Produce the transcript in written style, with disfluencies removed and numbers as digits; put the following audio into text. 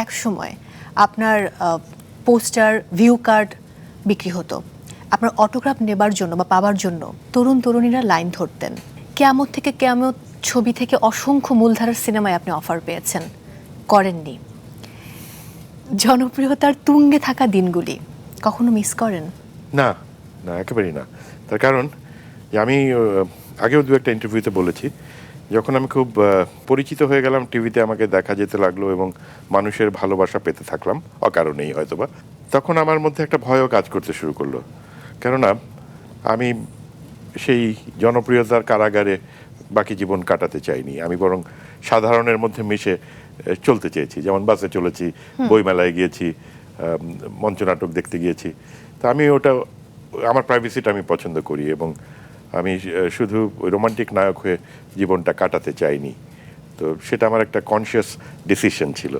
এক সময় আপনার পোস্টার ভিউ কার্ড বিক্রি হতো, আপনার অটোগ্রাফ নেবার জন্য বা পাওয়ার জন্য তরুণ তরুণীরা লাইন ধরতেন। কেয়ামত থেকে কেয়ামত ছবি থেকে অসংখ্য মূলধারার সিনেমায় আপনি অফার পেয়েছেন, করেননি। জনপ্রিয়তার তুঙ্গে থাকা দিনগুলি কখনো মিস করেন? না, না, একেবারেই না। তার কারণ যে আমি আগেও দু একটা ইন্টারভিউতে বলেছি, যখন আমি খুব পরিচিত হয়ে গেলাম, টিভিতে আমাকে দেখা যেতে লাগলো এবং মানুষের ভালোবাসা পেতে থাকলাম অকারণেই হয়তোবা, তখন আমার মধ্যে একটা ভয়ও কাজ করতে শুরু করলো। কেননা আমি সেই জনপ্রিয়তার কারাগারে বাকি জীবন কাটাতে চাইনি। আমি বরং সাধারণের মধ্যে মিশে চলতে চেয়েছি। যেমন বাসে চলেছি, বইমেলায় গিয়েছি, মঞ্চনাটক দেখতে গিয়েছি। তো আমি ওটা, আমার প্রাইভেসিটা আমি পছন্দ করি এবং আমি শুধু রোমান্টিক নায়ক হয়ে জীবনটা কাটাতে চাইনি। তো সেটা আমার একটা কনসিয়াস ডিসিশন ছিল।